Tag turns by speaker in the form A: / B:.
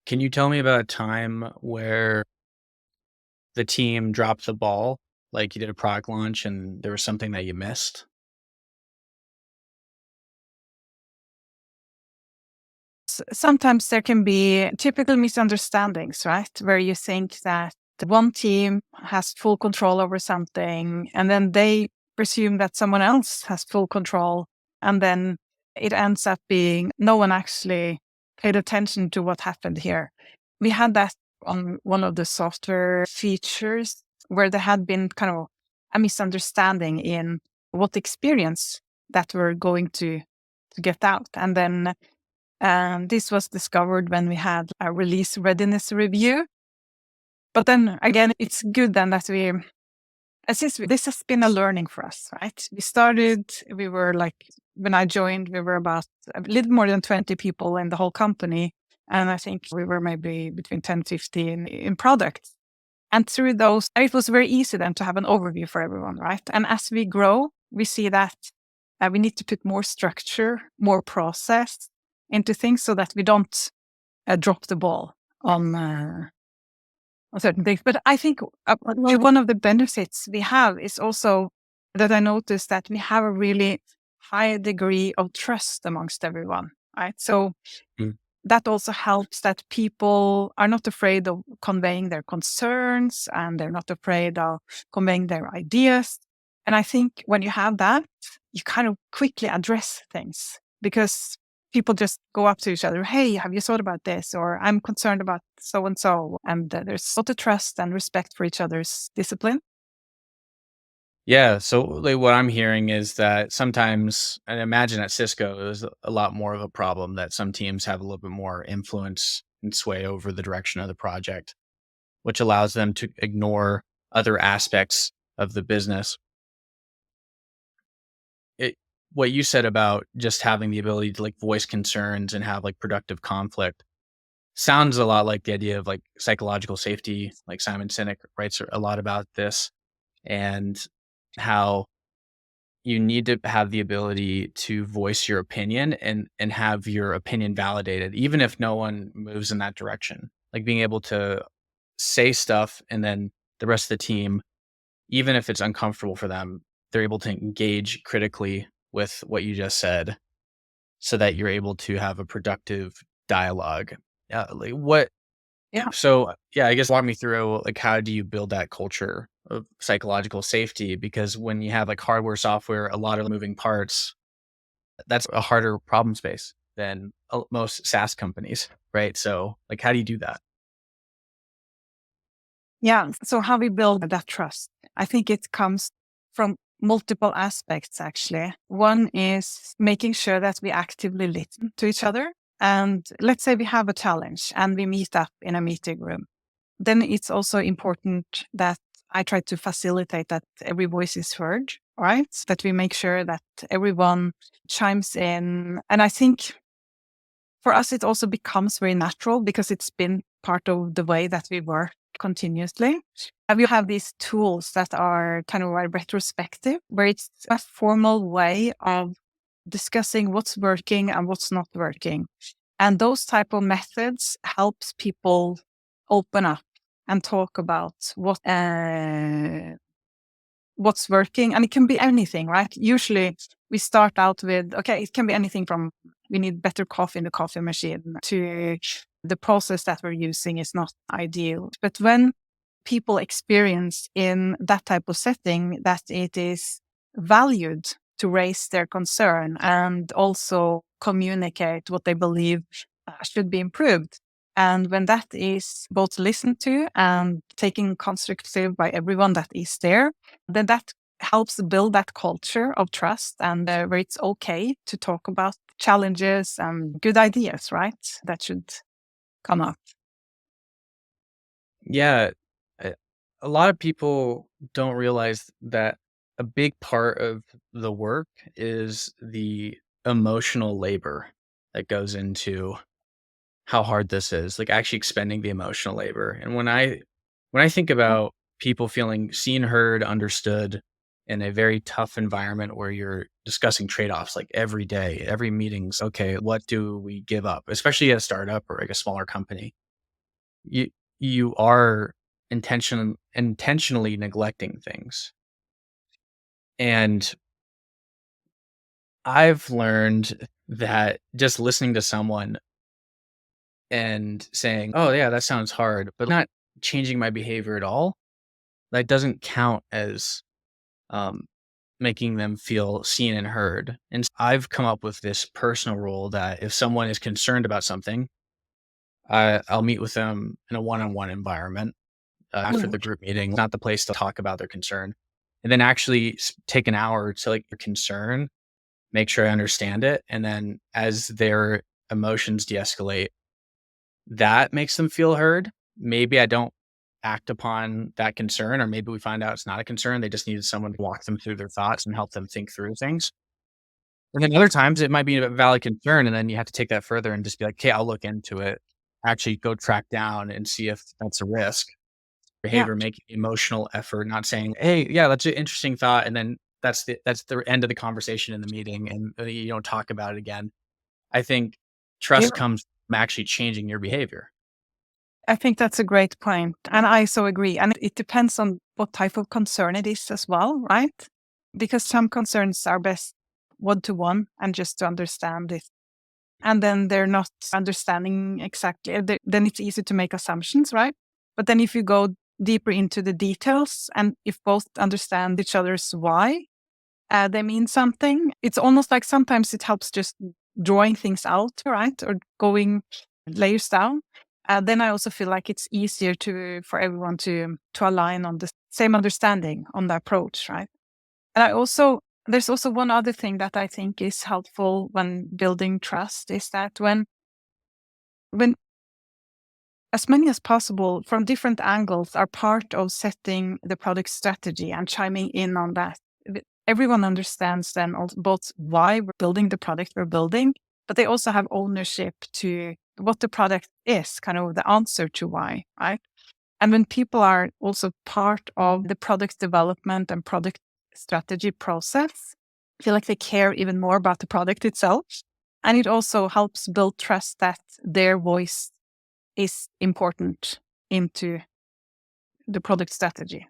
A: Can you tell me about a time where the team dropped the ball? Like you did a product launch and there was something that you missed?
B: Sometimes there can be typical misunderstandings, right? Where you think that one team has full control over something, and then they presume that someone else has full control. And then it ends up being no one actually paid attention to what happened here. We had that on one of the software features where there had been kind of a misunderstanding in what experience that we're going to get out. And then this was discovered when we had a release readiness review. But then again, it's good then that this has been a learning for us, right? We were like, when I joined, we were about a little more than 20 people in the whole company. And I think we were maybe between 10, 15 in product. And through those, it was very easy then to have an overview for everyone, right? And as we grow, we see that we need to put more structure, more process into things so that we don't drop the ball on certain things. But I think one of the benefits we have is also that I noticed that we have a really high degree of trust amongst everyone, right? So
A: Mm.
B: that also helps that people are not afraid of conveying their concerns and they're not afraid of conveying their ideas. And I think when you have that, you kind of quickly address things because people just go up to each other. Hey, have you thought about this? Or I'm concerned about so and so. And there's a lot of trust and respect for each other's discipline.
A: Yeah. So like what I'm hearing is that sometimes, and imagine at Cisco, it was a lot more of a problem that some teams have a little bit more influence and sway over the direction of the project, which allows them to ignore other aspects of the business. It, what you said about just having the ability to like voice concerns and have like productive conflict sounds a lot like the idea of like psychological safety. Like Simon Sinek writes a lot about this and how you need to have the ability to voice your opinion and have your opinion validated, even if no one moves in that direction. Like being able to say stuff and then the rest of the team, even if it's uncomfortable for them, they're able to engage critically with what you just said so that you're able to have a productive dialogue. Like what
B: Yeah.
A: So, yeah, I guess walk me through, like, how do you build that culture of psychological safety? Because when you have, like, hardware, software, a lot of moving parts, that's a harder problem space than most SaaS companies, right? So, like, how do you do that?
B: Yeah. So how we build that trust, I think it comes from multiple aspects, actually. One is making sure that we actively listen to each other. And let's say we have a challenge and we meet up in a meeting room. Then it's also important that I try to facilitate that every voice is heard, right? That we make sure that everyone chimes in. And I think for us, it also becomes very natural because it's been part of the way that we work continuously. And we have these tools that are kind of a retrospective, where it's a formal way of discussing what's working and what's not working. And those type of methods helps people open up and talk about what's working. And it can be anything, right? Usually we start out with, okay, it can be anything from we need better coffee in the coffee machine to the process that we're using is not ideal. But when people experience in that type of setting that it is valued to raise their concern and also communicate what they believe should be improved. And when that is both listened to and taken constructive by everyone that is there, then that helps build that culture of trust and where it's okay to talk about challenges and good ideas, right? That should come up.
A: Yeah, a a lot of people don't realize that a big part of the work is the emotional labor that goes into how hard this is, like, actually expending the emotional labor, and when I think about people feeling seen, heard, understood in a very tough environment where you're discussing trade-offs, like, every day, every meeting's, "Okay, what do we give up?" Especially at a startup or, like, a smaller company. you you are intentionally neglecting things. And I've learned that just listening to someone and saying, "Oh, yeah, that sounds hard," but not changing my behavior at all, that doesn't count as, um, making them feel seen and heard. And I've come up with this personal rule that if someone is concerned about something, I'll meet with them in a one-on-one environment, after
B: Mm.
A: the group meeting, not the place to talk about their concern, and then actually take an hour to like your concern, make sure I understand it, and then as their emotions de-escalate, that makes them feel heard. Maybe I don't act upon that concern, or maybe we find out it's not a concern. They just needed someone to walk them through their thoughts and help them think through things. And then other times it might be a valid concern, and then you have to take that further and just be like, "Okay, I'll look into it." Actually go track down and see if that's a risk.
B: Yeah.
A: Behavior, making emotional effort, not saying, "Hey, yeah, that's an interesting thought," and then that's the end of the conversation in the meeting, and, you don't talk about it again. I think
B: Yeah.
A: trust comes from actually changing your behavior.
B: I think that's a great point, and I so agree. And it depends on what type of concern it is as well, right? Because some concerns are best one to one and just to understand it. And then they're not understanding exactly. Then it's easy to make assumptions, right? But then if you go deeper into the details and if both understand each other's why, they mean something. It's almost like sometimes it helps just drawing things out, right? Or going layers down. Then I also feel like it's easier for everyone to align on the same understanding on the approach, right? And there's also one other thing that I think is helpful when building trust is that when as many as possible from different angles are part of setting the product strategy and chiming in on that. Everyone understands then both why we're building the product we're building, but they also have ownership to what the product is, kind of the answer to why, right? And when people are also part of the product development and product strategy process, I feel like they care even more about the product itself. And it also helps build trust that their voice is important into the product strategy.